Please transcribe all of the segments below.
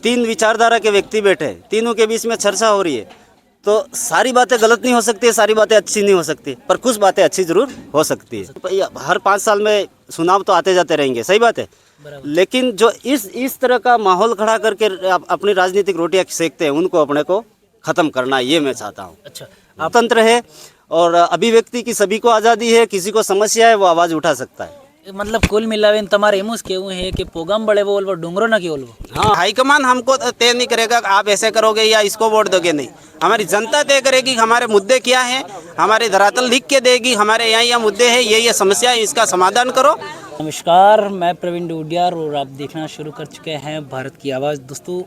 तीन विचारधारा के व्यक्ति बैठे हैं, तीनों के बीच में चर्चा हो रही है, तो सारी बातें गलत नहीं हो सकती, सारी बातें अच्छी नहीं हो सकती, पर कुछ बातें अच्छी जरूर हो सकती है। हर 5 साल में चुनाव तो आते जाते रहेंगे, सही बात है, लेकिन जो इस तरह का माहौल खड़ा करके अपनी राजनीतिक रोटियां सेकते हैं, उनको अपने को खत्म करना, ये मैं चाहता हूँ। अच्छा, स्वतंत्र है और अभिव्यक्ति की सभी को आज़ादी है, किसी को समस्या है वो आवाज़ उठा सकता है। मतलब कुल मिलावे તમારે એમ જ કેવું है कि प्रोग्राम बड़े बोलवो डूंगरो ना बोलवो। हाँ, हाईकमान हमको तय नहीं करेगा कि आप ऐसे करोगे या इसको वोट दोगे, नहीं, हमारी जनता तय करेगी हमारे मुद्दे क्या हैं, हमारे धरातल लिख के देगी, हमारे यहाँ मुद्दे हैं, ये समस्या है, इसका समाधान करो। नमस्कार, मैं प्रवीण डोडियार और आप देखना शुरू कर चुके हैं भारत की आवाज़। दोस्तों,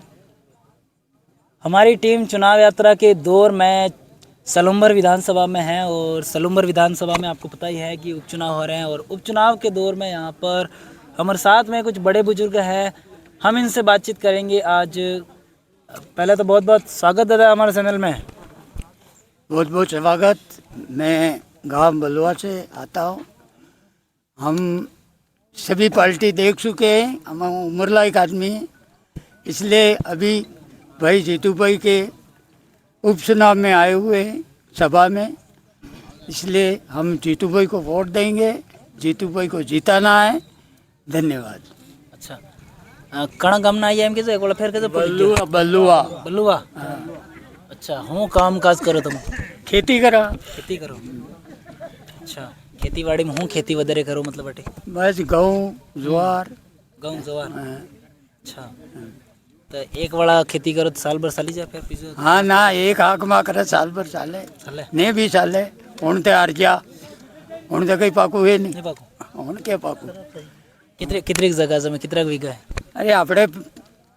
हमारी टीम चुनाव यात्रा के दौर में सलूम्बर विधानसभा में है और सलूम्बर विधानसभा में आपको पता ही है कि उपचुनाव हो रहे हैं और उपचुनाव के दौर में यहाँ पर हमारे साथ में कुछ बड़े बुजुर्ग हैं, हम इनसे बातचीत करेंगे आज। पहले तो बहुत बहुत स्वागत दादा हमारे चैनल में। बहुत बहुत स्वागत। मैं गांव बलुआ से आता हूँ। हम सभी पार्टी देख चुके हैं, हम उम्रलायक आदमी हैं, इसलिए अभी भाई जीतू भाई के उपचुनाव में आए हुए हैं सभा में, इसलिए हम जीतू भाई को वोट देंगे, जीतू भाई को जिताना है। धन्यवाद। अच्छा, कणा गाम ना आई एम के एक बार फिर के बलुआ बलुआ बलुआ। अच्छा, हूँ काम काज करो तुम? खेती करा। खेती करो। अच्छा, खेतीवाड़ी में हूँ खेती वगैरह करो मतलब बटे बस गेहूँ ज्वार गाँव जवार। अच्छा, तो एक बड़ा खेती करो तो साल भर साली जाए फिर पीछे? हाँ ना, एक आँख माँ करे साल भर साले साले नहीं भी साले हूँ तो हार गया, हूँ तो कहीं पाकू है नहीं, नहीं पाको। हूँ क्या पाकू। कितने कितने जगह जमीन कितना बीघा है? अरे आपने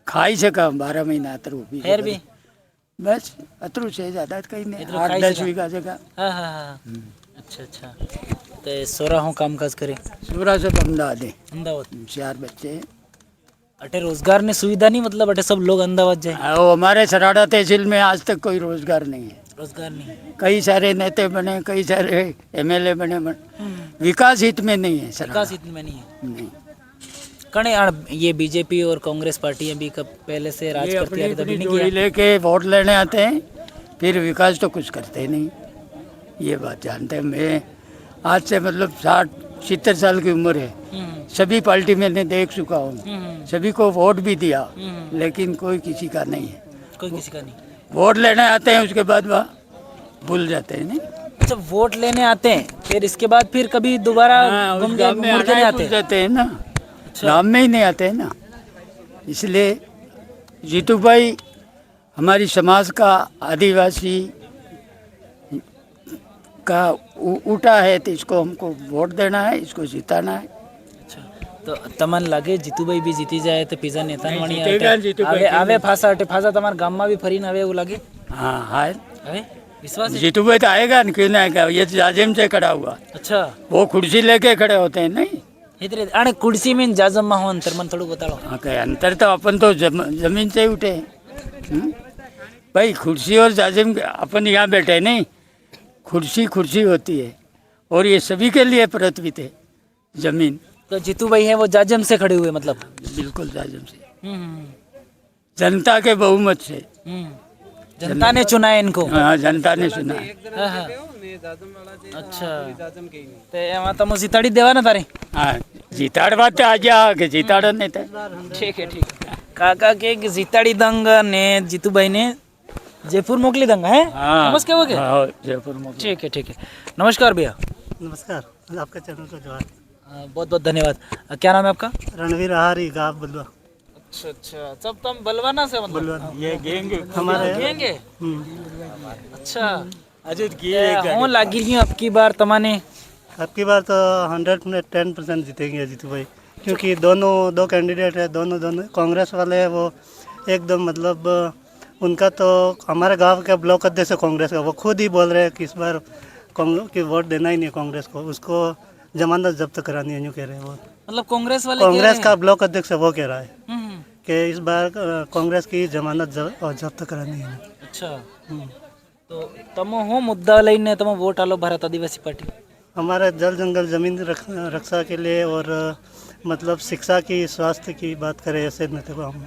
खाई सका 12 महीना अतरू भी खैर भी बस अतरू से ज़्यादा कहीं नहीं, इतरू 8-10 खाई बीघा जगह। हाँ हाँ हाँ। अच्छा अच्छा, तो सोरा हूँ काम काज करे सूरा से अहमदाबाद है, अहमदाबाद। 4 बच्चे हैं। अटे रोजगार ने सुविधा नहीं, मतलब अटे सब लोग अहमदाबाद जाए? वो हमारे सराड़ा तहसील में आज तक कोई रोजगार नहीं है। रोजगार नहीं? कई सारे नेता बने, कई सारे MLA बने, विकास हित में नहीं है सराड़ा। विकास इतने में नहीं है। नहीं, कने ये बीजेपी और कांग्रेस पार्टियां भी कब पहले से राज ये करती आ रही, अपनी तभी नहीं जोड़ी किया? लेके वोट लेने आते हैं, फिर विकास तो कुछ करते नहीं, ये बात जानते हैं। मैं आज से मतलब 60-70 साल की उम्र है, सभी पार्टी मैंने देख चुका हूँ, सभी को वोट भी दिया, लेकिन कोई किसी का नहीं है। कोई किसी का नहीं। वोट लेने आते हैं, उसके बाद वह भूल जाते हैं। नहीं, अच्छा, वोट लेने आते हैं, फिर इसके बाद फिर कभी दोबारा उस घूम के गाँव में मुड़ के आना नहीं ही आते? भूल जाते हैं ना, अच्छा। गाँव में ही नहीं आते हैं ना। इसलिए जीतू भाई हमारी समाज का आदिवासी का उठा है, तो इसको हमको वोट देना है, इसको जिताना है। अच्छा, तो तमन लागे जीतू भाई भी जीती जाए तो पिज्जा नेता नहीं, वणी जीतेगा जीतू भाई, आवे आवे फासा अटे फासा तुम्हारे गाम में भी फरीन आवे वो लागे? हाँ हाँ, आवे विश्वास है? जीतू भाई तो आएगा ना, क्यों नहीं आएगा, ये तो जाजिम से खड़ा हुआ, अच्छा, वो कुर्सी लेके खड़े होते हैं। नहीं, इतने अरे कुर्सी में जाजम में हो अंतर मन थोड़ा बताओ। हाँ, कहीं अंतर तो अपन तो जमीन से ही उठे हैं। भाई कुर्सी और जाजिम अपन यहाँ बैठे नहीं, कुर्सी कुर्सी होती है और ये सभी के लिए प्रचलित है जमीन। तो जीतू भाई है वो जाजम से खड़े हुए मतलब? बिल्कुल जाजिम से, हम्म, जनता के बहुमत से। जनता ने चुना है इनको? हाँ, जनता ने चुना है। हाँ, हाँ। अच्छा, तो एमा तमो जिताड़ी देवा ना तारे? हाँ, जीताड़ बात आ गया कि जीताड़ नहीं था। ठीक है ठीक है। काका के जिताड़ी दंग ने जीतू भाई ने जयपुर मोकली दंग है? बस क्या हो गया? हाँ, जयपुर में। ठीक है ठीक है। नमस्कार भैया। नमस्कार, आपका चैनल को जोहार। बहुत बहुत धन्यवाद। क्या नाम है आपका? रणवीर आहारी, गाँव बलुआ। अच्छा अच्छा, सब तुम बलवाना से मतलब? बलुआ ये गेंगे हमारे कहेंगे? अच्छा, अजित की हूँ लागी ही अब की बार तमाने? अब की बार तो 110% जीतेंगे जीतू भाई, क्योंकि दो कैंडिडेट है, दोनों कांग्रेस वाले हैं। वो एकदम मतलब उनका तो हमारे गांव के ब्लॉक अध्यक्ष है कांग्रेस का, वो खुद ही बोल रहे हैं कि इस बार कांग्रेस की वोट देना ही नहीं कांग्रेस को, उसको जमानत जब्त करानी है, यूँ कह रहे हैं वो। मतलब कांग्रेस वाले कांग्रेस का ब्लॉक अध्यक्ष है, वो कह रहा है हम्म, कि इस बार कांग्रेस की जमानत जब्त करानी है। अच्छा, तो तमो हो मुद्दा लईने तमो वोट आलो भारत आदिवासी पार्टी? हमारे जल जंगल ज़मीन रक्षा के लिए और मतलब शिक्षा की, स्वास्थ्य की बात करें ऐसे में तो हम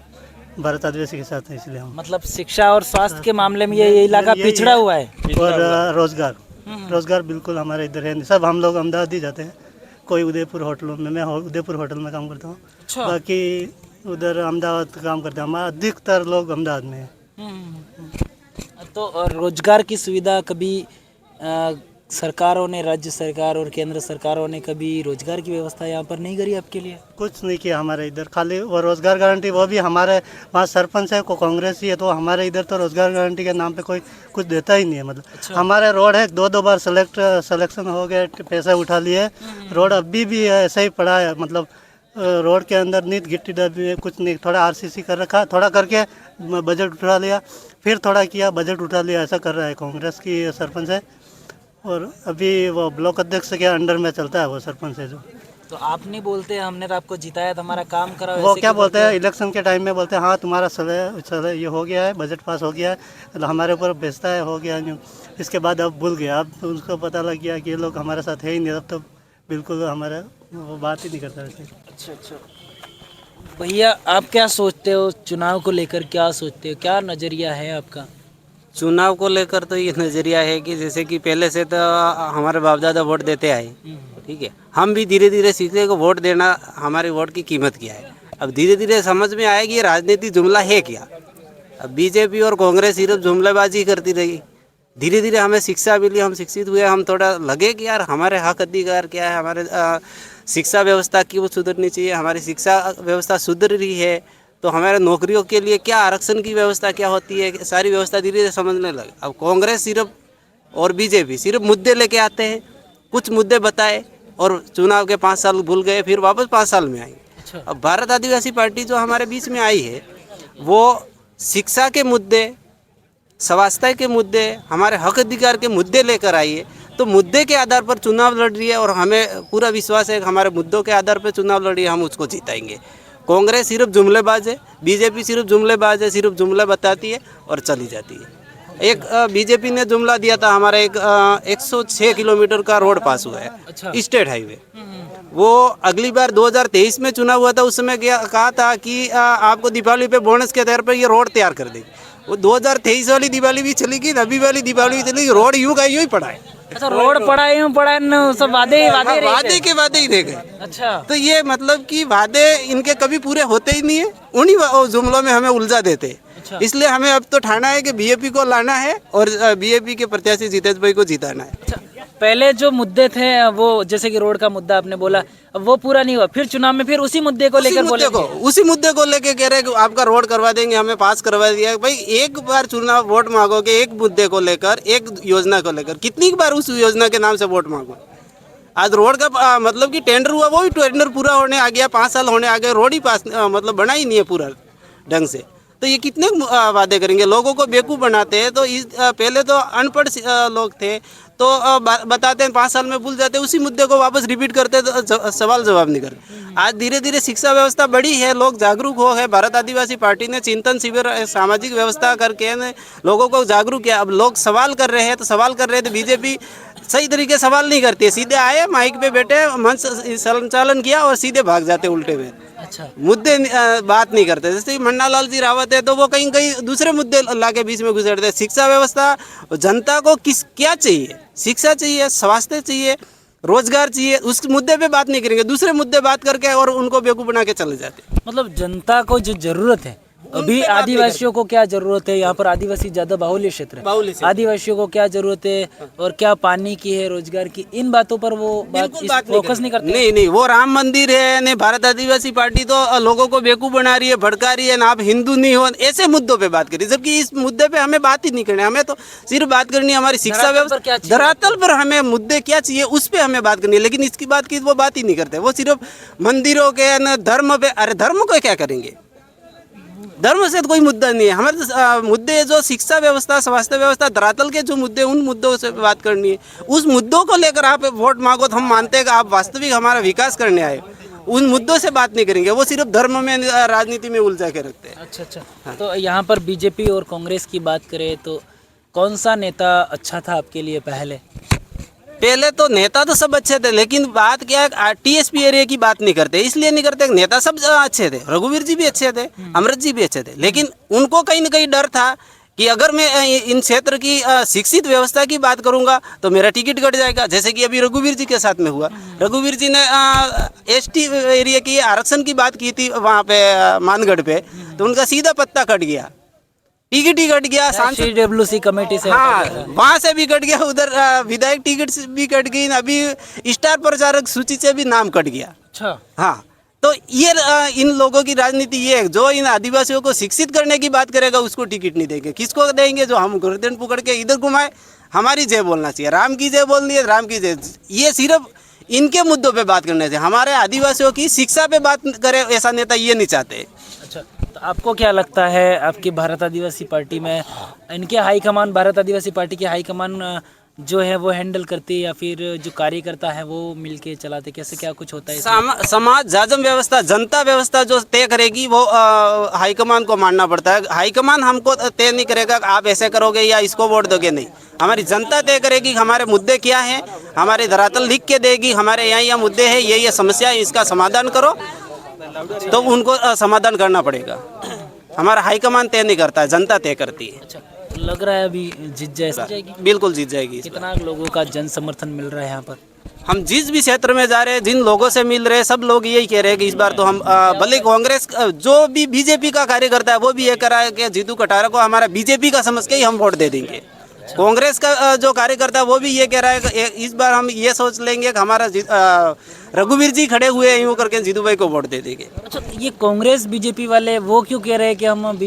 भारत आदिवासी के साथ हैं, इसलिए हम मतलब शिक्षा और स्वास्थ्य के मामले में ये इलाका यही पिछड़ा है। हुआ है। और रोजगार बिल्कुल हमारे इधर है, सब हम लोग अहमदाबाद ही जाते हैं। कोई उदयपुर होटलों में, मैं उदयपुर होटल में काम करता हूँ, अच्छा। बाकी उधर अहमदाबाद काम करते हैं। हमारा अधिकतर लोग अहमदाबाद में हैं। तो रोजगार की सुविधा कभी सरकारों ने, राज्य सरकार और केंद्र सरकारों ने कभी रोजगार की व्यवस्था यहाँ पर नहीं करी आपके लिए? कुछ नहीं किया हमारे इधर, खाली वो रोजगार गारंटी, वो भी हमारे वहाँ सरपंच है को कांग्रेस ही है, तो हमारे इधर तो रोजगार गारंटी के नाम पे कोई कुछ देता ही नहीं है। मतलब हमारे रोड है, दो बार सिलेक्शन हो गए, पैसे उठा लिए, रोड अभी भी ऐसा ही पड़ा है। मतलब रोड के अंदर नीट गिट्टी डब्बी है, कुछ नहीं, थोड़ा आरसीसी कर रखा, थोड़ा करके बजट उठा लिया, फिर थोड़ा किया, बजट उठा लिया, ऐसा कर रहा है। कांग्रेस की सरपंच है और अभी वो ब्लॉक अध्यक्ष के अंडर में चलता है वो सरपंच है जो। तो आप नहीं बोलते हमने तो आपको जिताया था, हमारा काम करा? वो क्या बोलते हैं इलेक्शन के टाइम में, बोलते हैं हाँ तुम्हारा समय ये हो गया है, बजट पास हो गया है, तो हमारे ऊपर भेजता है, हो गया न्यू। इसके बाद अब भूल गया, अब उनको पता लग गया कि ये लोग हमारे साथ है ही नहीं, अब तो बिल्कुल हमारे वो बात ही नहीं करता वैसे। अच्छा। भैया आप क्या सोचते हो चुनाव को लेकर, क्या सोचते हो, क्या नज़रिया है आपका? चुनाव को लेकर तो ये नज़रिया है कि जैसे कि पहले से तो हमारे बाप दादा वोट देते आए, ठीक है, हम भी धीरे धीरे सीखते को वोट देना, हमारे वोट की कीमत क्या है। अब धीरे धीरे समझ में आएगी ये राजनीति जुमला है क्या। अब बीजेपी और कांग्रेस सिर्फ जुमलेबाजी करती रही, धीरे धीरे हमें शिक्षा मिली, हम शिक्षित हुए, हम थोड़ा लगे कि यार हमारे हक अधिकार क्या है, हमारे शिक्षा व्यवस्था क्यों सुधरनी चाहिए, हमारी शिक्षा व्यवस्था सुधर रही है तो हमारे नौकरियों के लिए क्या आरक्षण की व्यवस्था क्या होती है, सारी व्यवस्था धीरे धीरे समझने लगे। अब कांग्रेस सिर्फ और बीजेपी सिर्फ मुद्दे लेके आते हैं, कुछ मुद्दे बताए और चुनाव के 5 साल भूल गए, फिर वापस 5 साल में आएंगे। अब भारत आदिवासी पार्टी जो हमारे बीच में आई है वो शिक्षा के मुद्दे, स्वास्थ्य के मुद्दे, हमारे हक अधिकार के मुद्दे लेकर आई है। तो मुद्दे के आधार पर चुनाव लड़ रही है और हमें पूरा विश्वास है कि हमारे मुद्दों के आधार पर चुनाव लड़ रही है, हम उसको जीताएंगे। कांग्रेस सिर्फ जुमलेबाज है, बीजेपी सिर्फ जुमलेबाज है, सिर्फ जुमला बताती है और चली जाती है। एक बीजेपी ने जुमला दिया था, हमारा एक 106 किलोमीटर का रोड पास हुआ है, स्टेट हाईवे। वो अगली बार 2023 में चुनाव हुआ था, उस समय कहा था कि आपको दीपावली पे बोनस के तौर पर ये रोड तैयार कर देगी। वो 2023 वाली दिवाली भी चली गई, अभी वाली दिवाली भी चली गई, रोड यूँ का यूँ ही पड़ा है। अच्छा, रोड पड़ा यूँ पड़ा न, सब वादे ही वादे रह वादे गए। के वादे ही रह गए। अच्छा, तो ये मतलब कि वादे इनके कभी पूरे होते ही नहीं है, उन्हीं जुमलों में हमें उलझा देते हैं। इसलिए हमें अब तो ठाना है कि बीजेपी को लाना है और बीजेपी के प्रत्याशी जितेश भाई को जिताना है। अच्छा, पहले जो मुद्दे थे वो जैसे कि रोड का मुद्दा आपने बोला, अब वो पूरा नहीं हुआ, फिर चुनाव में फिर उसी मुद्दे को लेकर उसी मुद्दे को लेकर कह रहे हैं कि आपका रोड करवा देंगे, हमें पास करवा दिया। भाई एक बार चुनाव वोट मांगोगे एक मुद्दे को लेकर, एक योजना को लेकर, कितनी बार उस योजना के नाम से वोट मांगो। आज रोड का मतलब कि टेंडर हुआ, वो भी टेंडर पूरा होने आ गया, 5 साल होने आ गए, रोड ही पास मतलब बना ही नहीं है पूरा ढंग से। तो ये कितने वादे करेंगे, लोगों को बेवकूफ़ बनाते हैं। तो पहले तो अनपढ़ लोग थे तो बताते हैं, 5 साल में भूल जाते, उसी मुद्दे को वापस रिपीट करते तो सवाल जवाब नहीं करते। आज धीरे धीरे शिक्षा व्यवस्था बढ़ी है, लोग जागरूक हो गए। भारत आदिवासी पार्टी ने चिंतन शिविर, सामाजिक व्यवस्था करके लोगों को जागरूक किया। अब लोग सवाल कर रहे हैं, तो सवाल कर रहे थे, बीजेपी सही तरीके सवाल नहीं करती है, सीधे आए माइक पे बैठे, मंच संचालन किया और सीधे भाग जाते उल्टे हुए। अच्छा, मुद्दे बात नहीं करते। जैसे मन्नालाल जी रावत है तो वो कहीं कहीं दूसरे मुद्दे ला के बीच में गुजरते हैं। शिक्षा व्यवस्था, जनता को क्या चाहिए, शिक्षा चाहिए, स्वास्थ्य चाहिए, रोजगार चाहिए, उस मुद्दे पे बात नहीं करेंगे, दूसरे मुद्दे बात करके और उनको बेवकूफ़ बना के चले जाते। मतलब जनता को जो जरूरत है, अभी आदिवासियों को क्या जरूरत है, यहाँ पर आदिवासी ज्यादा बाहुल्य क्षेत्र है, आदिवासियों को क्या जरूरत है और क्या पानी की है, रोजगार की, इन बातों पर वो फोकस नहीं करते। नहीं, वो राम मंदिर है, नहीं भारत आदिवासी पार्टी तो लोगों को बेवकूफ़ बना रही है, भड़का रही है ना, आप हिंदू नहीं हो, ऐसे मुद्दों पे बात करिए। जबकि इस मुद्दे पे हमें बात ही नहीं करनी, हमें तो सिर्फ बात करनी है हमारी शिक्षा व्यवस्था, धरातल पर हमें मुद्दे क्या चाहिए उस पर हमें बात करनी है। लेकिन इसकी बात की वो बात ही नहीं करते, वो सिर्फ मंदिरों के न धर्म पे। अरे धर्म को क्या करेंगे, धर्म से तो कोई मुद्दा नहीं है। हमारे मुद्दे जो शिक्षा व्यवस्था, स्वास्थ्य व्यवस्था, धरातल के जो मुद्दे, उन मुद्दों से बात करनी है। उस मुद्दों को लेकर आप वोट मांगो तो हम मानते हैं कि आप वास्तविक हमारा विकास करने आए, उन मुद्दों से बात नहीं करेंगे। वो सिर्फ धर्म में, राजनीति में उलझा के रखते हैं। अच्छा, तो यहाँ पर बीजेपी और कांग्रेस की बात करें तो कौन सा नेता अच्छा था आपके लिए पहले? पहले तो नेता तो सब अच्छे थे, लेकिन बात क्या है, टीएसपी एरिया की बात नहीं करते, इसलिए नहीं करते, नेता सब अच्छे थे, रघुवीर जी भी अच्छे थे, अमृत जी भी अच्छे थे, लेकिन उनको कहीं ना कहीं डर था कि अगर मैं इन क्षेत्र की शिक्षित व्यवस्था की बात करूंगा तो मेरा टिकट कट जाएगा, जैसे कि अभी रघुवीर जी के साथ में हुआ। रघुवीर जी ने एसटी एरिया की आरक्षण की बात की थी वहाँ पे मानगढ़ पे, तो उनका सीधा पत्ता कट गया, टिकट ही कट गया, सांसद CWC कमेटी से हाँ वहाँ से भी कट गया, उधर विधायक टिकट से भी कट गई, अभी स्टार प्रचारक सूची से भी नाम कट गया। अच्छा, हाँ, तो ये इन लोगों की राजनीति ये है, जो इन आदिवासियों को शिक्षित करने की बात करेगा उसको टिकट नहीं देंगे, किसको देंगे, जो हम गर्दन पकड़ के इधर घुमाए, हमारी जय बोलना चाहिए, राम की जय बोलनी है, राम की जय, ये सिर्फ इनके मुद्दों पे बात करने से, हमारे आदिवासियों की शिक्षा पे बात करे ऐसा नेता ये नहीं चाहते। अच्छा, तो आपको क्या लगता है आपकी भारत आदिवासी पार्टी में इनके हाईकमान, भारत आदिवासी पार्टी के हाईकमान जो है वो हैंडल करती है या फिर जो कार्यकर्ता है वो मिलके चलाते, कैसे क्या कुछ होता है इसमें? समाज जाजम व्यवस्था, जनता व्यवस्था जो तय करेगी वो हाईकमान को मानना पड़ता है। हाईकमान हमको तय नहीं करेगा आप ऐसे करोगे या इसको वोट दोगे, नहीं, हमारी जनता तय करेगी हमारे मुद्दे क्या हैं, हमारे धरातल लिख के देगी, हमारे यहाँ मुद्दे हैं, ये समस्या है, इसका समाधान करो, तो उनको समाधान करना पड़ेगा। हमारा हाईकमान तय नहीं करता है, जनता तय करती है। अच्छा, तो लग रहा है अभी जीत जाएगी? बिल्कुल जीत जाएगी। कितना लोगों का जन समर्थन मिल रहा है यहाँ पर? हम जिस भी क्षेत्र में जा रहे हैं, जिन लोगों से मिल रहे हैं, सब लोग यही कह रहे हैं कि इस बार तो हम भले कांग्रेस जो भी बीजेपी का कार्यकर्ता है वो भी ये कह रहा है कि जीतू कटारा को हमारा बीजेपी का समझ के ही हम वोट दे देंगे। कांग्रेस का जो कार्यकर्ता है वो भी ये कह रहा है कि इस बार हम ये सोच लेंगे कि हमारा रघुवीर जी खड़े हुए हैं, यूँ करके जीतू भाई को वोट दे देंगे। अच्छा, ये कांग्रेस बीजेपी वाले वो क्यों कह रहे हैं कि हम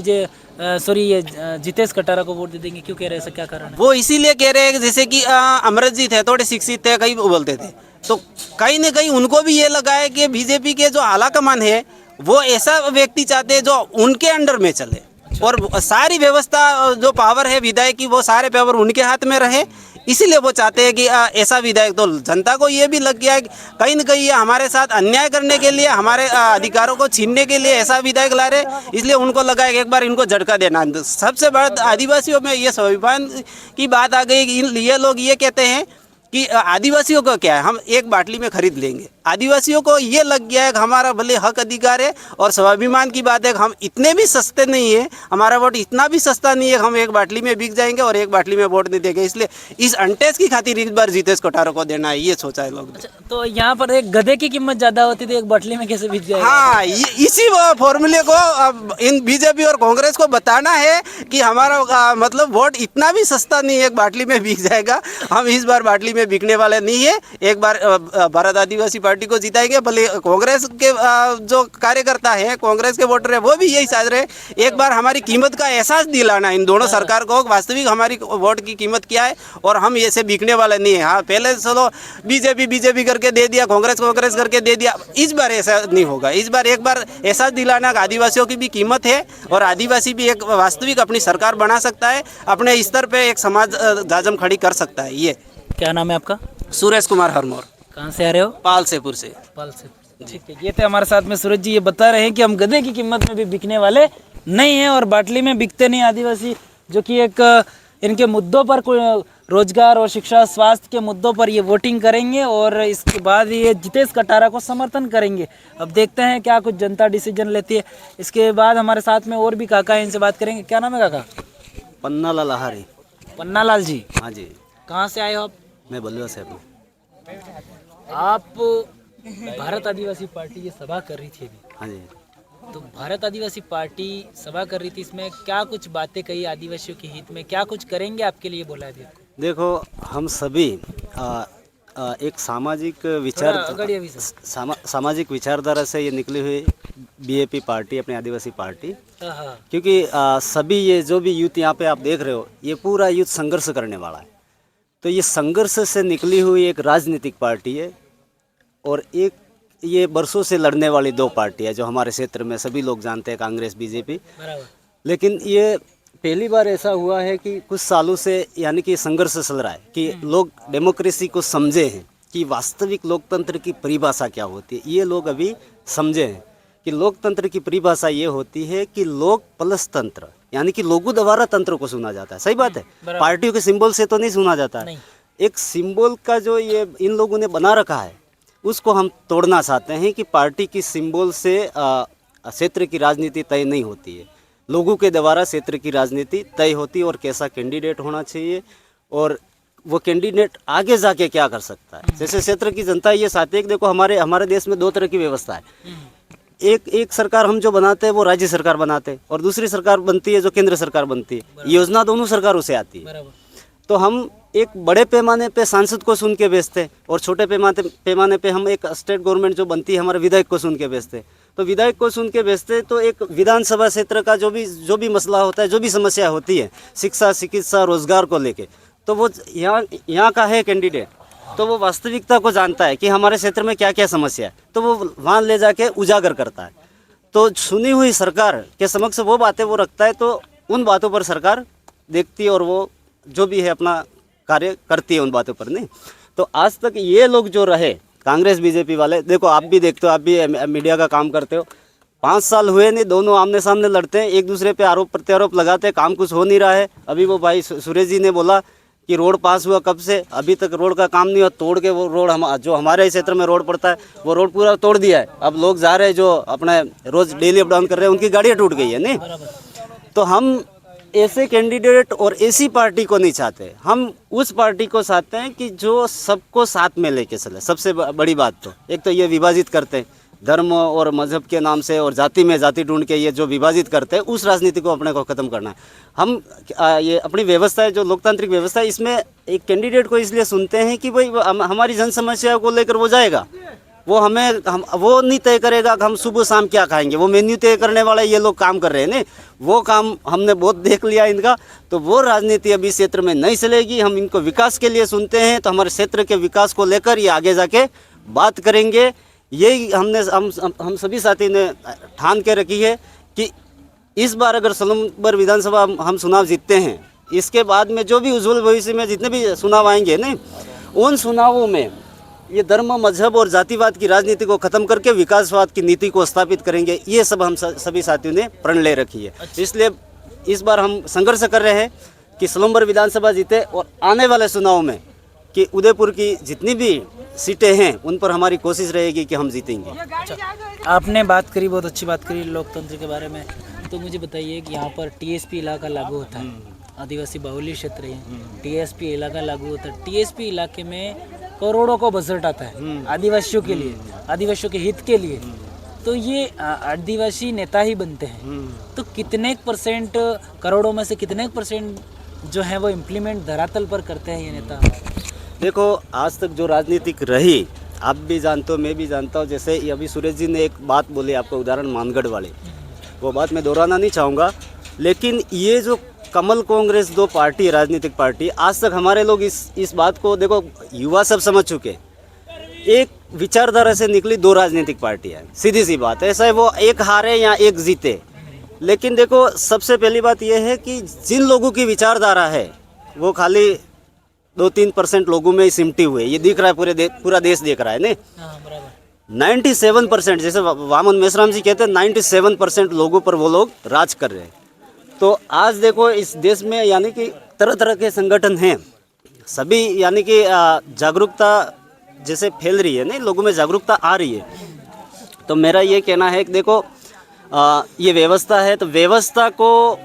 ये जितेश कटारा को वोट दे देंगे, क्यों कह रहे हैं, ऐसा क्या कारण है? वो इसीलिए कह रहे हैं कि जैसे कि अमृत जी थे, थोड़े शिक्षित थे, कई बोलते थे, तो कहीं ना कहीं उनको भी ये लगा है कि बीजेपी के जो आलाकमान है वो ऐसा व्यक्ति चाहते हैं जो उनके अंडर में चले, और सारी व्यवस्था जो पावर है विधायक की वो सारे पावर उनके हाथ में रहे, इसीलिए वो चाहते हैं कि ऐसा विधायक। तो जनता को ये भी लग गया है कि कहीं न कहीं ये हमारे साथ अन्याय करने के लिए, हमारे अधिकारों को छीनने के लिए ऐसा विधायक ला रहे, इसलिए उनको लगा है कि एक बार इनको झटका देना। सबसे बड़ा आदिवासियों में ये स्वाभिमान की बात आ गई कि ये लोग ये कहते हैं कि आदिवासियों को क्या है, हम एक बाटली में खरीद लेंगे। आदिवासियों को ये लग गया है कि हमारा भले हक अधिकार है, और स्वाभिमान की बात है कि हम इतने भी सस्ते नहीं है, हमारा वोट इतना भी सस्ता नहीं है कि हम एक बाटली में बिक जाएंगे और एक बाटली में वोट नहीं देंगे, इसलिए इस अंटेज की खातिर इस बार जितेश कटारा को देना है, ये सोचा है लोग। अच्छा, तो यहाँ पर एक गधे की कीमत ज्यादा होती थी, एक बाटली में कैसे बिक जाएगा? हाँ, इसी फॉर्मूले को इन बीजेपी और कांग्रेस को बताना है कि हमारा मतलब वोट इतना भी सस्ता नहीं है, एक बाटली में बिक जाएगा, हम इस बार बाटली में बिकने वाले नहीं है, एक बार भारत आदिवासी पार्टी को जिताएंगे। भले कांग्रेस के जो कार्यकर्ता है, कांग्रेस के वोटर है, वो भी यही चाह रहे हैं, एक बार हमारी कीमत का एहसास दिलाना इन दोनों सरकार को, वास्तविक हमारी वोट की कीमत क्या है, और हम ऐसे बिकने वाले नहीं है। हाँ, पहले चलो बीजेपी करके दे दिया, कांग्रेस करके दे दिया, इस बार ऐसा नहीं होगा। इस बार एक बार एहसास दिलाना कि आदिवासियों की भी कीमत है, और आदिवासी भी एक वास्तविक अपनी सरकार बना सकता है, अपने स्तर पर एक समाज जाजम खड़ी कर सकता है। ये क्या नाम है आपका? सुरेश कुमार हरमोर, कहाँ से आ रहे हो? पालसेपुर से। पाल से। ठीक है, ये थे हमारे साथ में सूरज जी, ये बता रहे हैं कि हम गधे की कीमत में भी बिकने वाले नहीं हैं और बाटली में बिकते नहीं आदिवासी, जो कि एक इनके मुद्दों पर रोजगार और शिक्षा स्वास्थ्य के मुद्दों पर ये वोटिंग करेंगे और इसके बाद ये जितेश कटारा को समर्थन करेंगे। अब देखते हैं क्या कुछ जनता डिसीजन लेती है। इसके बाद हमारे साथ में और भी काका हैं, इनसे बात करेंगे। क्या नाम है काका? पन्नालाल आहारी। पन्नालाल जी, हाँ जी, कहाँ से आए हो आप? मैं बलुआ से हूँ। आप भारत आदिवासी पार्टी ये सभा कर रही थी अभी, हाँ जी, तो भारत आदिवासी पार्टी सभा कर रही थी, इसमें क्या कुछ बातें कही आदिवासियों के हित में, क्या कुछ करेंगे आपके लिए बोला है? देखो हम सभी एक सामाजिक विचार सामाजिक विचारधारा से ये निकली हुई बीएपी पार्टी, अपनी आदिवासी पार्टी, क्योंकि सभी ये जो भी यूथ यहाँ पे आप देख रहे हो, ये पूरा यूथ संघर्ष करने वाला है। तो ये संघर्ष से निकली हुई एक राजनीतिक पार्टी है, और एक ये बरसों से लड़ने वाली दो पार्टी है जो हमारे क्षेत्र में सभी लोग जानते हैं, कांग्रेस बीजेपी। लेकिन ये पहली बार ऐसा हुआ है कि कुछ सालों से यानी कि संघर्ष चल रहा है कि लोग डेमोक्रेसी को समझे हैं कि वास्तविक लोकतंत्र की परिभाषा क्या होती है। ये लोग अभी समझे हैं कि लोकतंत्र की परिभाषा ये होती है कि लोक प्लस तंत्र, यानी कि लोगों द्वारा तंत्र को सुना जाता है। सही बात है, पार्टियों के सिंबल से तो नहीं सुना जाता है। एक सिंबल का जो ये इन लोगों ने बना रखा है उसको हम तोड़ना चाहते हैं कि पार्टी की सिंबल से क्षेत्र की राजनीति तय नहीं होती है। लोगों के द्वारा क्षेत्र की राजनीति तय होती है और कैसा कैंडिडेट होना चाहिए और वो कैंडिडेट आगे जाके क्या कर सकता है। जैसे क्षेत्र की जनता ये चाहती है कि देखो हमारे देश में दो तरह की व्यवस्था है। एक सरकार हम जो बनाते हैं वो राज्य सरकार बनाते हैं और दूसरी सरकार बनती है जो केंद्र सरकार बनती है। योजना दोनों सरकारों से आती है। तो हम एक बड़े पैमाने पे सांसद को सुन के भेजते हैं और छोटे पैमाने पे हम एक स्टेट गवर्नमेंट जो बनती है हमारे विधायक को सुन के भेजते हैं। तो विधायक को सुन के भेजते तो एक विधानसभा क्षेत्र का जो भी मसला होता है, जो भी समस्या होती है, शिक्षा, चिकित्सा, रोजगार को लेके, तो वो यहाँ का है कैंडिडेट, तो वो वास्तविकता को जानता है कि हमारे क्षेत्र में क्या क्या समस्या है, तो वो वहाँ ले जाके उजागर करता है। तो सुनी हुई सरकार के समक्ष वो बातें वो रखता है, तो उन बातों पर सरकार देखती है और वो जो भी है अपना कार्य करती है उन बातों पर। नहीं तो आज तक ये लोग जो रहे कांग्रेस बीजेपी वाले, देखो आप भी देखते हो, आप भी मीडिया का काम करते हो, 5 साल हुए नहीं, दोनों आमने सामने लड़ते हैं, एक दूसरे पे आरोप प्रत्यारोप लगाते हैं, काम कुछ हो नहीं रहा है। अभी वो भाई सुरेश जी ने बोला कि रोड पास हुआ कब से, अभी तक रोड का काम नहीं हुआ। तोड़ के वो रोड जो हमारे क्षेत्र में रोड पड़ता है वो रोड पूरा तोड़ दिया है। अब लोग जा रहे हैं जो अपने रोज डेली अप डाउन कर रहे हैं, उनकी गाड़ियाँ टूट गई है। नहीं तो हम ऐसे कैंडिडेट और ऐसी पार्टी को नहीं चाहते, हम उस पार्टी को चाहते हैं कि जो सबको साथ में लेके चले। सबसे बड़ी बात तो एक तो ये विभाजित करते हैं धर्म और मजहब के नाम से और जाति में जाति ढूंढ के, ये जो विभाजित करते हैं उस राजनीति को अपने को ख़त्म करना है। हम ये अपनी व्यवस्था है जो लोकतांत्रिक व्यवस्था है, इसमें एक कैंडिडेट को इसलिए सुनते हैं कि भाई हमारी जन समस्या को लेकर वो जाएगा, वो वो नहीं तय करेगा कि हम सुबह शाम क्या खाएंगे, वो मेन्यू तय करने वाले ये लोग काम कर रहे हैं। नहीं वो काम हमने बहुत देख लिया इनका, तो वो राजनीति अभी क्षेत्र में नहीं चलेगी। हम इनको विकास के लिए सुनते हैं, तो हमारे क्षेत्र के विकास को लेकर ये आगे जाके बात करेंगे। यही हम सभी साथी ने ठान के रखी है कि इस बार अगर सलूमबर विधानसभा हम चुनाव जीतते हैं, इसके बाद में जो भी उज्जवल भविष्य में जितने भी चुनाव आएंगे नहीं, उन चुनावों में ये धर्म, मजहब और जातिवाद की राजनीति को खत्म करके विकासवाद की नीति को स्थापित करेंगे। ये सब हम सभी साथियों ने प्रण ले रखी है। इसलिए इस बार हम संघर्ष कर रहे हैं कि सलूमबर विधानसभा जीते और आने वाले चुनाव में कि उदयपुर की जितनी भी सीटें हैं उन पर हमारी कोशिश रहेगी कि हम जीतेंगे। आपने बात करी, बहुत अच्छी बात करी लोकतंत्र के बारे में। तो मुझे बताइए कि यहाँ पर टीएसपी इलाका लागू होता है, आदिवासी बाहुल्य क्षेत्र है, टीएसपी इलाका लागू होता है। टीएसपी इलाके में करोड़ों को बजट आता है आदिवासियों के लिए, आदिवासियों के हित के लिए। तो ये आदिवासी नेता ही बनते हैं। तो कितने परसेंट, करोड़ों में से कितने परसेंट जो है वो इम्प्लीमेंट धरातल पर करते हैं ये नेता? देखो आज तक जो राजनीतिक रही, आप भी जानते हो, मैं भी जानता हूँ। जैसे अभी सुरेश जी ने एक बात बोली, आपको उदाहरण मानगढ़ वाले, वो बात मैं दोहराना नहीं चाहूँगा, लेकिन ये जो कमल कांग्रेस दो पार्टी, राजनीतिक पार्टी, आज तक हमारे लोग इस बात को, देखो युवा सब समझ चुके, एक विचारधारा से निकली दो राजनीतिक पार्टियाँ, सीधी सी बात है। ऐसा है वो एक हारे या एक जीते, लेकिन देखो सबसे पहली बात यह है कि जिन लोगों की विचारधारा है वो खाली 2-3% लोगों में सिमटी हुए, ये दिख रहा है, पूरा देश देख रहा है। नहीं 97%, जैसे वामन मेश्राम जी कहते हैं, 97% लोगों पर वो लोग राज कर रहे हैं। तो आज देखो इस देश में यानी कि तरह तरह के संगठन हैं, सभी यानी कि जागरूकता जैसे फैल रही है, नहीं लोगों में जागरूकता आ रही है। तो मेरा ये कहना है कि देखो ये व्यवस्था है, तो व्यवस्था को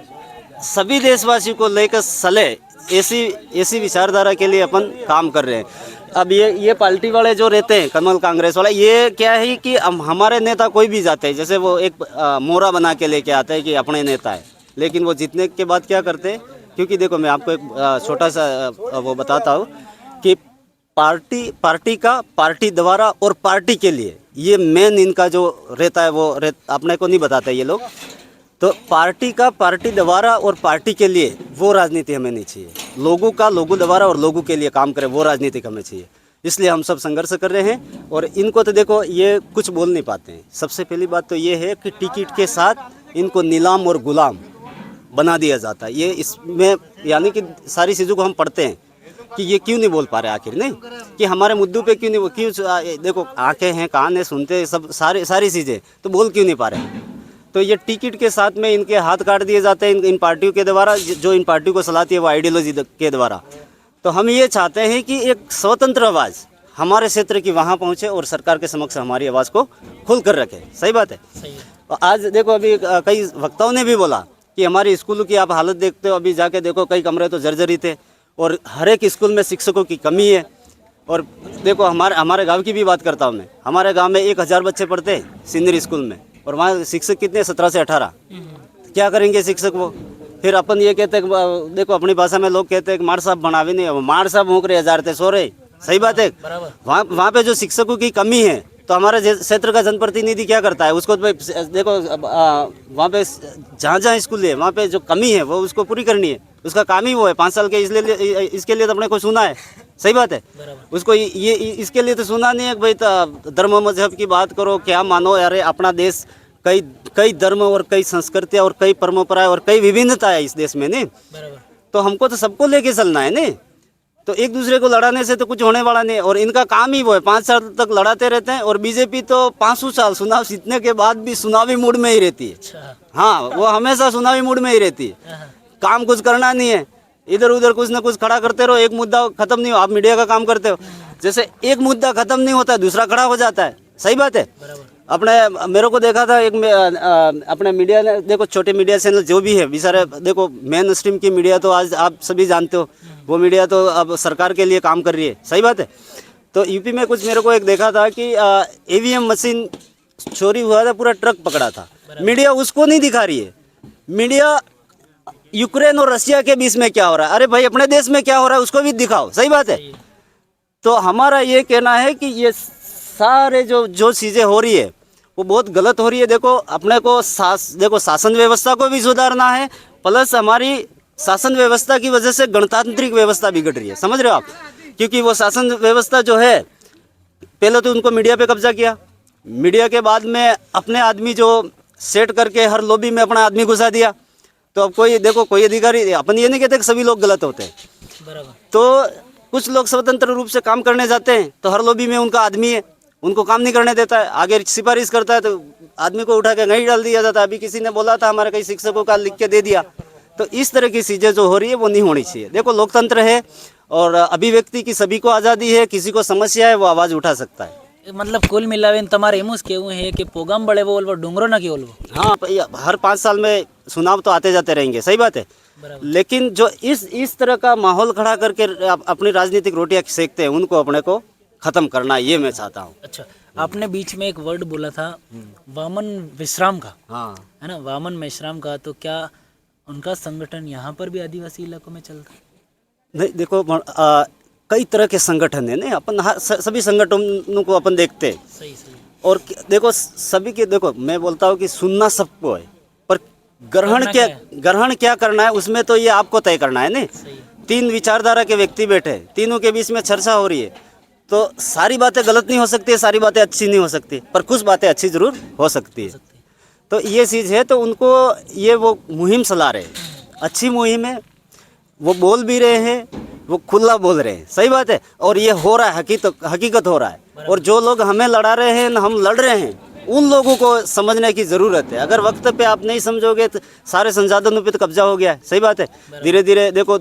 सभी देशवासियों को लेकर चले, ऐसी विचारधारा के लिए अपन काम कर रहे हैं। अब ये पार्टी वाले जो रहते हैं, कमल कांग्रेस वाले, ये क्या है कि हमारे नेता कोई भी जाते हैं, जैसे वो एक मोहरा बना के लेके आते हैं कि अपने नेता है, लेकिन वो जीतने के बाद क्या करते हैं, क्योंकि देखो मैं आपको एक छोटा सा वो बताता हूँ कि पार्टी का पार्टी द्वारा और पार्टी के लिए, ये मेन इनका जो रहता है वो अपने को नहीं बताते ये लोग। तो पार्टी का पार्टी द्वारा और पार्टी के लिए वो राजनीति हमें नहीं चाहिए। लोगों का लोगों द्वारा और लोगों के लिए काम करे, वो राजनीति हमें चाहिए। इसलिए हम सब संघर्ष कर रहे हैं। और इनको तो देखो ये कुछ बोल नहीं पाते हैं। सबसे पहली बात तो ये है कि टिकट के साथ इनको नीलाम और गुलाम बना दिया जाता है। ये इसमें यानी कि सारी चीज़ों को हम पढ़ते हैं कि ये क्यों नहीं बोल पा रहे आखिर, नहीं कि हमारे मुद्दों पे क्यों देखो आंखें हैं, कान है, सुनते हैं सब, सारी चीज़ें, तो बोल क्यों नहीं पा रहे। तो ये टिकट के साथ में इनके हाथ काट दिए जाते हैं इन पार्टियों के द्वारा, जो इन पार्टियों को चलाती है वो आइडियोलॉजी के द्वारा। तो हम ये चाहते हैं कि एक स्वतंत्र आवाज़ हमारे क्षेत्र की वहाँ पहुँचे और सरकार के समक्ष हमारी आवाज़ को खुल कर रखे। सही बात है। सही है। और आज देखो अभी कई वक्ताओं ने भी बोला कि हमारी स्कूलों की आप हालत देखते हो, अभी जाके देखो कई कमरे तो जर्जरित थे और हर एक स्कूल में शिक्षकों की कमी है। और देखो हमारे गांव की भी बात करता हूँ मैं, हमारे गांव में 1000 बच्चे पढ़ते हैं सीनियर स्कूल में और वहाँ शिक्षक कितने 17 से 18। क्या करेंगे शिक्षक वो? फिर अपन ये कहते हैं, देखो अपनी भाषा में लोग कहते हैं कि मार साहब बनावे नहीं, मार साहब भूख रहे 1000 ते सो रहे। सही बात है। वहाँ पे जो शिक्षकों की कमी है तो हमारे क्षेत्र का जनप्रतिनिधि क्या करता है उसको देखो वहाँ पे जहाँ स्कूल है वहाँ पे जो कमी है वो उसको पूरी करनी है, उसका काम ही वो है। 5 साल के इसके लिए तो अपने को सुना है। सही बात है। उसको ये इसके लिए तो सुना नहीं है कि भाई धर्म मजहब की बात करो, क्या मानो। अरे अपना देश कई धर्म और कई संस्कृतियाँ और कई परंपराएं और कई विभिन्नता है इस देश में नहीं। तो हमको तो सबको लेके चलना है नहीं। तो एक दूसरे को लड़ाने से तो कुछ होने वाला नहीं। और इनका काम ही वो है, 5 साल तक लड़ाते रहते हैं। और बीजेपी तो 500 साल चुनाव जीतने के बाद भी चुनावी मूड में ही रहती है। हाँ, वो हमेशा चुनावी मूड में ही रहती है। काम कुछ करना नहीं है, इधर उधर कुछ ना कुछ खड़ा करते रहो। एक मुद्दा खत्म नहीं हो, आप मीडिया का काम करते हो, जैसे एक मुद्दा खत्म नहीं होता दूसरा खड़ा हो जाता है। सही बात है। अपने मेरे को देखा था एक अपने मीडिया ने, देखो छोटे मीडिया चैनल जो भी है बेचारे, देखो मेन स्ट्रीम की मीडिया तो आज आप सभी जानते हो, वो मीडिया तो अब सरकार के लिए काम कर रही है। सही बात है। तो यूपी में कुछ मेरे को एक देखा था कि ईवीएम मशीन चोरी हुआ था, पूरा ट्रक पकड़ा था। मीडिया उसको नहीं दिखा रही है। मीडिया यूक्रेन और रशिया के बीच में क्या हो रहा है, अरे भाई अपने देश में क्या हो रहा है उसको भी दिखाओ। सही बात है। तो हमारा ये कहना है कि ये सारे जो चीज़ें हो रही है वो बहुत गलत हो रही है। देखो अपने को देखो शासन व्यवस्था को भी सुधारना है, प्लस हमारी शासन व्यवस्था की वजह से गणतांत्रिक व्यवस्था बिगड़ रही है। समझ रहे हो आप? क्योंकि वो शासन व्यवस्था जो है, पहले तो उनको मीडिया पे कब्जा किया, मीडिया के बाद में अपने आदमी जो सेट करके हर लॉबी में अपना आदमी घुसा दिया। तो अब कोई अधिकारी, अपन ये नहीं कहते कि सभी लोग गलत होते हैं। तो कुछ लोग स्वतंत्र रूप से काम करने जाते हैं तो हर लॉबी में उनका आदमी है, उनको काम नहीं करने देता है, आगे सिफारिश करता है तो आदमी को उठा के नहीं डाल दिया जाता है। अभी किसी ने बोला था हमारे कई शिक्षकों का लिख के दे दिया। तो इस तरह की चीज़ें जो हो रही है वो नहीं होनी चाहिए। देखो लोकतंत्र है और अभिव्यक्ति की सभी को आज़ादी है, किसी को समस्या है वो आवाज़ उठा सकता है। मतलब कुल मिलावे तमारे एमुस केवु है कि पोगम बड़े बोल वो डूंगरो ना केवल वो। हाँ, हर 5 साल में चुनाव तो आते जाते रहेंगे। सही बात है। लेकिन जो इस तरह का माहौल खड़ा करके अपनी राजनीतिक रोटियां सेकते हैं उनको अपने को खत्म करना, ये मैं चाहता हूँ। अच्छा, आपने बीच में एक वर्ड बोला था वामन विश्राम का, हाँ है ना, वामन विश्राम का, तो क्या उनका संगठन यहाँ पर भी आदिवासी इलाकों में चलता है? नहीं, देखो कई तरह के संगठन है ना, अपन सभी संगठनों को अपन देखते हैं। सही सही। और देखो सभी के, देखो मैं बोलता हूँ कि सुनना सबको है, पर ग्रहण क्या करना है उसमें तो ये आपको तय करना है ना। 3 विचारधारा के व्यक्ति बैठे, तीनों के बीच में चर्चा हो रही है, तो सारी बातें गलत नहीं हो सकती, सारी बातें अच्छी नहीं हो सकती, पर कुछ बातें अच्छी जरूर हो सकती है। तो ये चीज़ है, तो उनको ये वो मुहिम चला रहे हैं, अच्छी मुहिम है, वो बोल भी रहे हैं, वो खुला बोल रहे हैं। सही बात है। और ये हो रहा है, हकीकत हो रहा है। और जो लोग हमें लड़ा रहे हैं, हम लड़ रहे हैं, उन लोगों को समझने की ज़रूरत है। अगर वक्त पे आप नहीं समझोगे तो सारे संसाधनों पे तो कब्जा हो गया है। सही बात है। धीरे धीरे देखो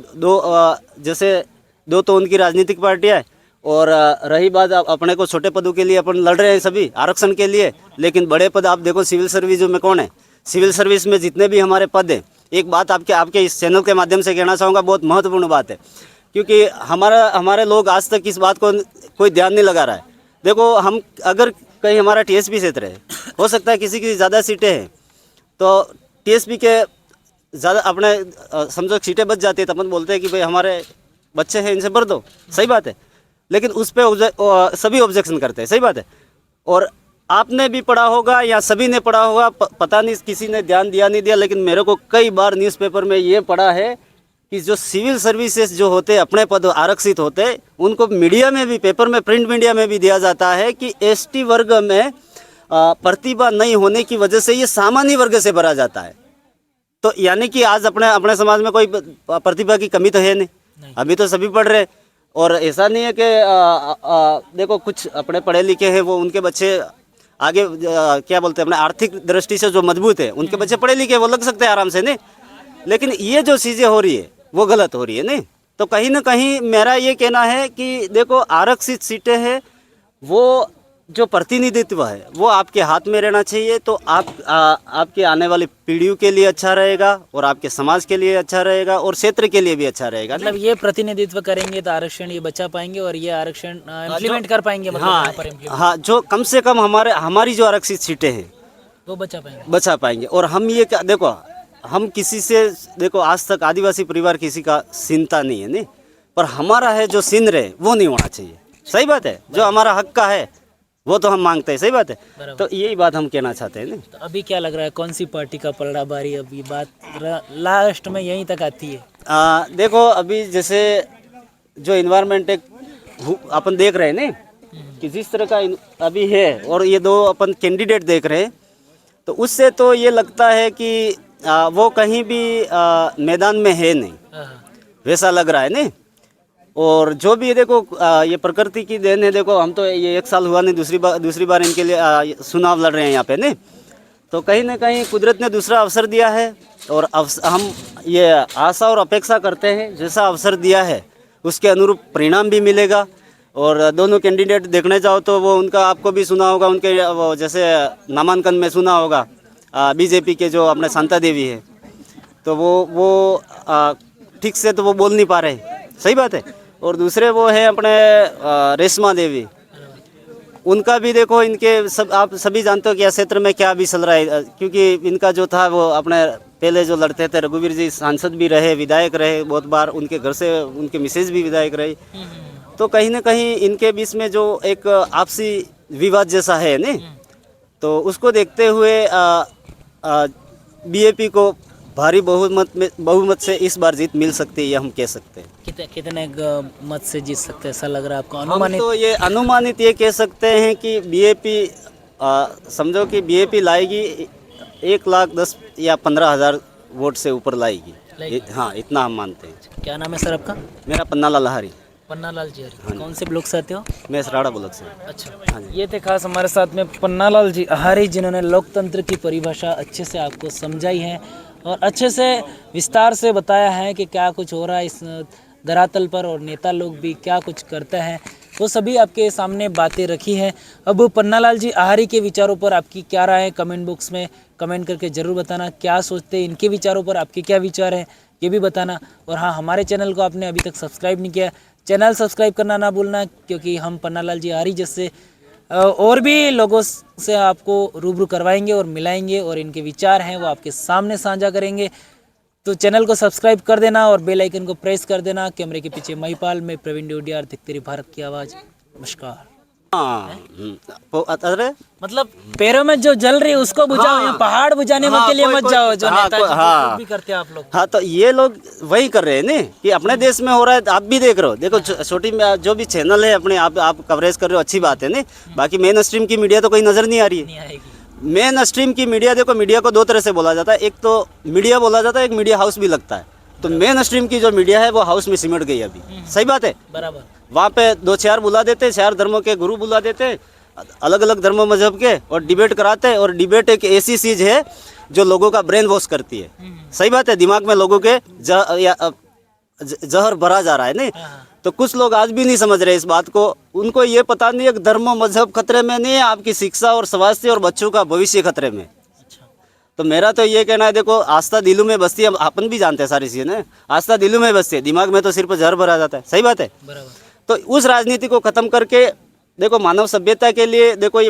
जैसे दो तो उनकी राजनीतिक पार्टियाँ है, और रही बात अपने को छोटे पदों के लिए अपन लड़ रहे हैं सभी आरक्षण के लिए, लेकिन बड़े पद आप देखो सिविल सर्विस में कौन है, सिविल सर्विस में जितने भी हमारे पद हैं, एक बात आपके इस चैनल के माध्यम से कहना चाहूँगा, बहुत महत्वपूर्ण बात है, क्योंकि हमारे लोग आज तक इस बात को कोई ध्यान नहीं लगा रहा है। देखो हम अगर कहीं हमारा टीएसपी क्षेत्र है, हो सकता है किसी की ज़्यादा सीटें हैं, तो टीएसपी के ज़्यादा अपने समझो सीटें बच जाती है, तो अपन बोलते हैं कि भाई हमारे बच्चे हैं इनसे भर दो। सही बात है। लेकिन उस पर सभी ऑब्जेक्शन करते हैं। सही बात है। और आपने भी पढ़ा होगा या सभी ने पढ़ा होगा, पता नहीं किसी ने ध्यान दिया नहीं दिया, लेकिन मेरे को कई बार न्यूज़पेपर में ये पढ़ा है कि जो सिविल सर्विसेज जो होते अपने पद आरक्षित होते, उनको मीडिया में भी, पेपर में, प्रिंट मीडिया में भी दिया जाता है कि एसटी वर्ग में प्रतिभा नहीं होने की वजह से ये सामान्य वर्ग से भरा जाता है। तो यानी कि आज अपने समाज में कोई प्रतिभा की कमी तो है नहीं, अभी तो सभी पढ़ रहे। और ऐसा नहीं है कि देखो कुछ अपने पढ़े लिखे हैं, वो उनके बच्चे आगे क्या बोलते हैं, अपने आर्थिक दृष्टि से जो मजबूत है उनके बच्चे पढ़े लिखे, वो लग सकते हैं आराम से नहीं। लेकिन ये जो चीज़ें हो रही है वो गलत हो रही है नहीं। तो कहीं ना कहीं मेरा ये कहना है कि देखो आरक्षित सीटें हैं, वो जो प्रतिनिधित्व है वो आपके हाथ में रहना चाहिए। तो आपके आने वाली पीढ़ियों के लिए अच्छा रहेगा और आपके समाज के लिए अच्छा रहेगा और क्षेत्र के लिए भी अच्छा रहेगा। मतलब ये प्रतिनिधित्व करेंगे तो आरक्षण ये बचा पाएंगे और ये आरक्षण इम्प्लीमेंट कर पाएंगे, मतलब यहाँ पर implement हाँ, जो कम से कम हमारी जो आरक्षित सीटें हैं वो बचा पाएंगे। और हम ये देखो, हम किसी से देखो आज तक आदिवासी परिवार किसी का सीनता नहीं है, नहीं, पर हमारा है जो सीन रहे वो नहीं होना चाहिए। सही बात है, जो हमारा हक का है वो तो हम मांगते हैं। सही बात है, तो यही बात हम कहना चाहते हैं। नहीं, तो अभी क्या लग रहा है कौन सी पार्टी का पलड़ा भारी, अभी बात लास्ट में यहीं तक आती है? देखो अभी जैसे जो इन्वायरमेंट अपन देख रहे हैं ना कि जिस तरह का अभी है, और ये दो अपन कैंडिडेट देख रहे हैं, तो उससे तो ये लगता है कि वो कहीं भी मैदान में है नहीं, वैसा लग रहा है नहीं। और जो भी देखो ये प्रकृति की देन है। देखो हम तो ये 1 साल हुआ नहीं, दूसरी बार इनके लिए चुनाव लड़ रहे हैं यहाँ पे नहीं, तो कहीं ना कहीं कुदरत ने दूसरा अवसर दिया है और हम ये आशा और अपेक्षा करते हैं जैसा अवसर दिया है उसके अनुरूप परिणाम भी मिलेगा। और दोनों कैंडिडेट देखने जाओ तो वो उनका आपको भी सुना होगा, उनके वो जैसे नामांकन में सुना होगा बीजेपी के जो अपने शांता देवी है, तो वो ठीक से तो वो बोल नहीं पा रहे। सही बात है। और दूसरे वो है अपने रेशमा देवी, उनका भी देखो इनके आप सभी जानते हो कि क्षेत्र में क्या भी चल रहा है, क्योंकि इनका जो था वो अपने पहले जो लड़ते थे रघुवीर जी सांसद भी रहे, विधायक रहे बहुत बार, उनके घर से उनके मिसेज भी विधायक रही। तो कहीं ना कहीं इनके बीच में जो एक आपसी विवाद जैसा है नहीं, तो उसको देखते हुए बीएपी को भारी बहुमत से इस बार जीत मिल सकती है, ये हम कह सकते हैं। कितने मत से जीत सकते हैं ऐसा लग रहा है आपको? अनुमानित तो ये अनुमानित ये कह सकते हैं कि बीएपी समझो कि बीएपी लाएगी 1,10,000 या 15,000 वोट से ऊपर लाएगी। हाँ, इतना हम मानते हैं। क्या नाम है सर आपका? मेरा पन्नालाल आहारी। पन्नालाल जी आहारी। कौन से ब्लॉक से आते हो? मैं सराड़ा ब्लॉक से। अच्छा, ये थे खास हमारे साथ में पन्नालाल जी आहारी, जिन्होंने लोकतंत्र की परिभाषा अच्छे से आपको समझाई है और अच्छे से विस्तार से बताया है कि क्या कुछ हो रहा है इस धरातल पर और नेता लोग भी क्या कुछ करते हैं, वो सभी आपके सामने बातें रखी हैं। अब पन्नालाल जी आहारी के विचारों पर आपकी क्या राय है, कमेंट बॉक्स में कमेंट करके ज़रूर बताना। क्या सोचते हैं, इनके विचारों पर आपके क्या विचार हैं, ये भी बताना। और हाँ, हमारे चैनल को आपने अभी तक सब्सक्राइब नहीं किया, चैनल सब्सक्राइब करना ना भूलना, क्योंकि हम पन्नालाल जी आहारी जैसे और भी लोगों से आपको रूबरू करवाएंगे और मिलाएंगे और इनके विचार हैं वो आपके सामने साझा करेंगे। तो चैनल को सब्सक्राइब कर देना और बेल आइकन को प्रेस कर देना। कैमरे के पीछे महिपाल में प्रवीण डोडियार, दिखती रही भारत की आवाज़। नमस्कार। अरे मतलब पैरों में जो जल रही है उसको बुझाओ, यहाँ पहाड़ बुझाने के लिए मत जाओ, जो नेता भी करते हैं आप लोग। हाँ, तो ये लोग वही कर रहे हैं ना कि अपने देश में हो रहा है, आप भी देख रहे हो। देखो छोटी जो भी चैनल है अपने आप कवरेज कर रहे हो, अच्छी बात है ना। बाकी मेन स्ट्रीम की मीडिया तो कोई नजर नहीं आ रही है। मेन स्ट्रीम की मीडिया, देखो मीडिया को 2 तरह से बोला जाता है, एक तो मीडिया बोला जाता है, एक मीडिया हाउस भी लगता है। तो मेन स्ट्रीम की जो मीडिया है वो हाउस में सिमट गई अभी। सही बात है, बराबर। वहाँ पे 2-4 बुला देते, 4 धर्मों के गुरु बुला देते, अलग अलग धर्म मजहब के, और डिबेट कराते। और डिबेट एक ऐसी चीज है जो लोगों का ब्रेन वॉश करती है। सही बात है, दिमाग में लोगों के जहर भरा जा रहा है नहीं। तो कुछ लोग आज भी नहीं समझ रहे इस बात को। उनको ये पता नहीं है कि धर्म मजहब खतरे में नहीं है, आपकी शिक्षा और स्वास्थ्य और बच्चों का भविष्य खतरे में। तो मेरा तो ये कहना है, देखो आस्था दिलों में बसती है, अपन भी जानते हैं सारी चीजें ना, आस्था दिलों में बसती है, दिमाग में तो सिर्फ जहर भरा जाता है। सही बात है। बराबर। तो उस राजनीति को खत्म करके देखो मानव सभ्यता के लिए देखो ये